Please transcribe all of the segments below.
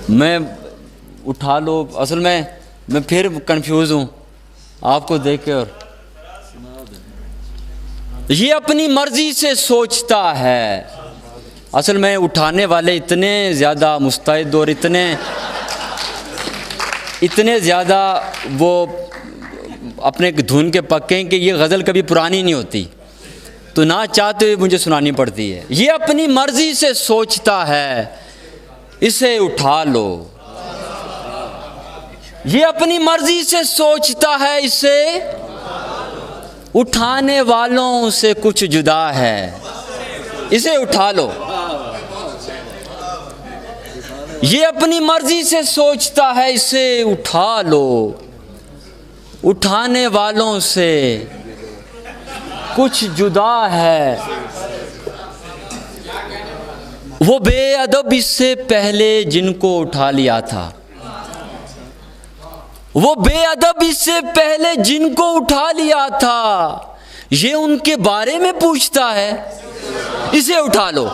میں اٹھا لو، اصل میں پھر کنفیوز ہوں آپ کو دیکھ کے، اور یہ اپنی مرضی سے سوچتا ہے۔ اصل میں اٹھانے والے اتنے زیادہ مستعد اور اتنے زیادہ وہ اپنے دھن کے پکے ہیں کہ یہ غزل کبھی پرانی نہیں ہوتی، تو نہ چاہتے ہوئے مجھے سنانی پڑتی ہے۔ یہ اپنی مرضی سے سوچتا ہے، اسے اٹھا لو۔ یہ اپنی مرضی سے سوچتا ہے، اسے اٹھانے والوں سے کچھ جدا ہے، اسے اٹھا لو۔ یہ اپنی مرضی سے سوچتا ہے، اسے اٹھا لو۔ اٹھانے والوں سے کچھ جدا ہے، وہ بے ادب اس سے پہلے جن کو اٹھا لیا تھا۔ وہ بے ادب اس سے پہلے جن کو اٹھا لیا تھا، یہ ان کے بارے میں پوچھتا ہے، اسے اٹھا لو۔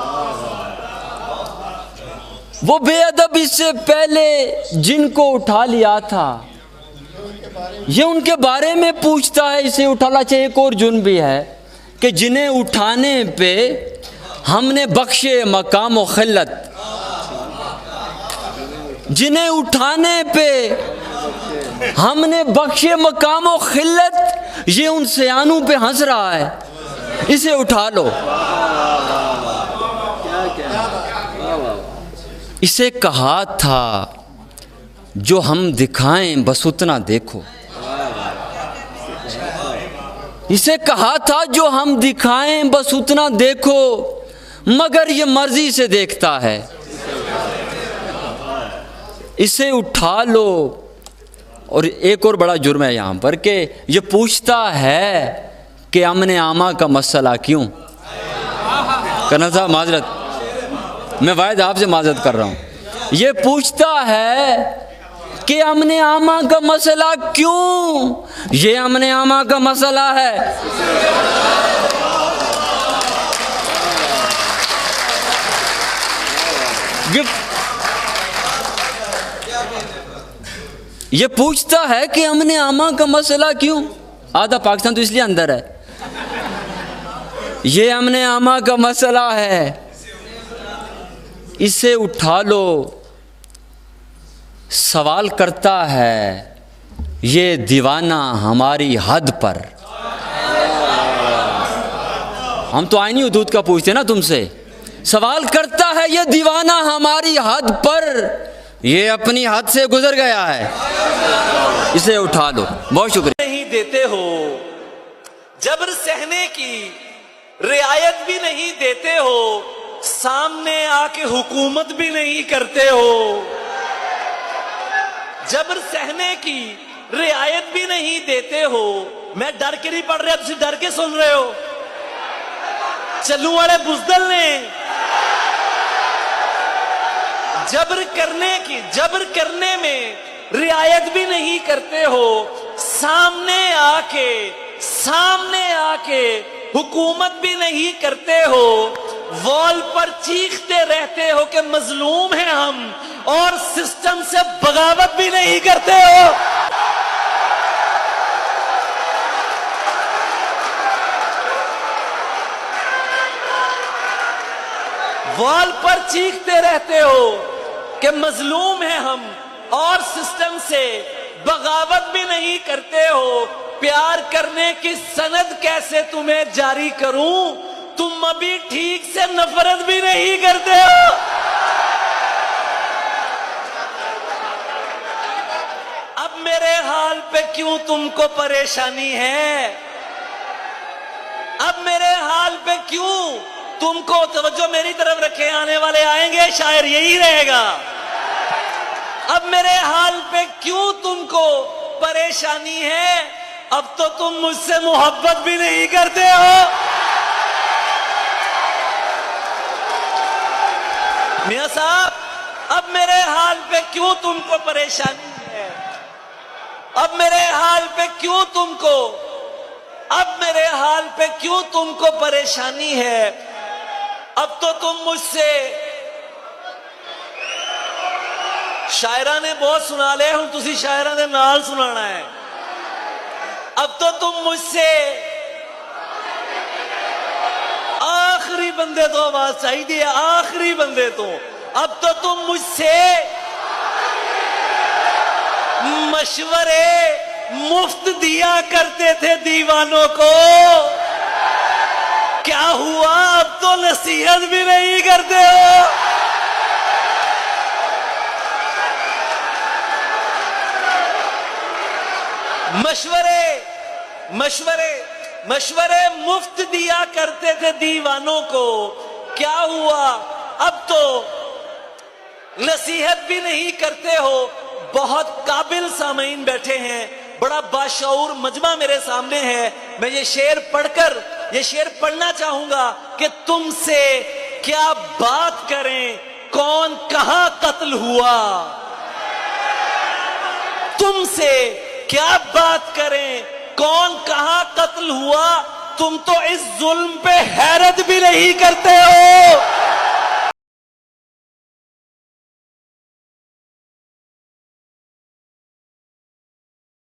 وہ بے ادب اس سے پہلے جن کو اٹھا لیا تھا، یہ ان کے بارے میں پوچھتا ہے، اسے اٹھا لا۔ چاہے ایک اور جرم بھی ہے کہ جنہیں اٹھانے پہ ہم نے بخشے مقام و خلت، جنہیں اٹھانے پہ ہم نے بخشے مقام و خلت، یہ ان سیانوں پہ ہنس رہا ہے، اسے اٹھا لو۔ اسے کہا تھا جو ہم دکھائیں بس اتنا دیکھو، اسے کہا تھا جو ہم دکھائیں بس اتنا دیکھو، مگر یہ مرضی سے دیکھتا ہے، اسے اٹھا لو۔ اور ایک اور بڑا جرم ہے یہاں پر کہ یہ پوچھتا ہے کہ امن عامہ کا مسئلہ کیوں؟ کرنل صاحب معذرت، میں واحد آپ سے معذرت کر رہا ہوں۔ یہ پوچھتا ہے کہ امن عامہ کا مسئلہ کیوں؟ یہ امن عامہ کا مسئلہ ہے۔ یہ پوچھتا ہے کہ امن عامہ کا مسئلہ کیوں؟ آدھا پاکستان تو اس لیے اندر ہے، یہ امن عامہ کا مسئلہ ہے، اسے اٹھا لو۔ سوال کرتا ہے یہ دیوانہ ہماری حد پر، ہم تو آئینی حدود کا پوچھتے ہیں نا تم سے۔ سوال کرتا ہے یہ دیوانہ ہماری حد پر، یہ اپنی حد سے گزر گیا ہے، اسے اٹھا لو۔ بہت شکریہ۔ نہیں دیتے ہو، جبر سہنے کی رعایت بھی نہیں دیتے ہو، سامنے آ کے حکومت بھی نہیں کرتے ہو۔ جبر سہنے کی رعایت بھی نہیں دیتے ہو۔ میں ڈر کے نہیں پڑھ رہا، تسی ڈر کے سن رہے ہو۔ چلوں والے بزدل نے جبر کرنے میں رعایت بھی نہیں کرتے ہو، سامنے آ کے حکومت بھی نہیں کرتے ہو، وال پر چیختے رہتے ہو کہ مظلوم ہیں ہم، اور سسٹم سے بغاوت بھی نہیں کرتے ہو۔ وال پر چیختے رہتے ہو کہ مظلوم ہیں ہم، اور سسٹم سے بغاوت بھی نہیں کرتے ہو۔ پیار کرنے کی سند کیسے تمہیں جاری کروں، تم ابھی ٹھیک سے نفرت بھی نہیں کرتے ہو۔ اب میرے حال پہ کیوں تم کو پریشانی ہے؟ اب میرے حال پہ کیوں تم کو؟ توجہ میری طرف رکھے، آنے والے آئیں گے، شاعر یہی رہے گا۔ اب میرے حال پہ کیوں تم کو پریشانی ہے؟ اب تو تم مجھ سے محبت بھی نہیں کرتے ہو۔ میاں صاحب، اب میرے حال پہ کیوں تم کو پریشانی ہے؟ اب میرے حال پہ کیوں تم کو پریشانی ہے؟ اب تو تم مجھ سے شاعرہ نے بہت سنا لے ہوں تسی شاعرہ نے نال سنانا ہے. اب تو تم مجھ سے آخری بندے تو آواز چاہیے, آخری بندے تو, اب تو تم مجھ سے مشورے مفت دیا کرتے تھے دیوانوں کو, کیا ہوا اب تو نصیحت بھی نہیں کرتے ہو. مشورے مفت دیا کرتے تھے دیوانوں کو, کیا ہوا اب تو نصیحت بھی نہیں کرتے ہو. بہت قابل سامعین بیٹھے ہیں, بڑا باشعور مجمع میرے سامنے ہے. میں یہ شعر پڑھنا چاہوں گا کہ تم سے کیا بات کریں, کون کہاں قتل ہوا. تم سے کیا بات کریں, کون کہاں قتل ہوا. تم تو اس ظلم پہ حیرت بھی نہیں کرتے ہو.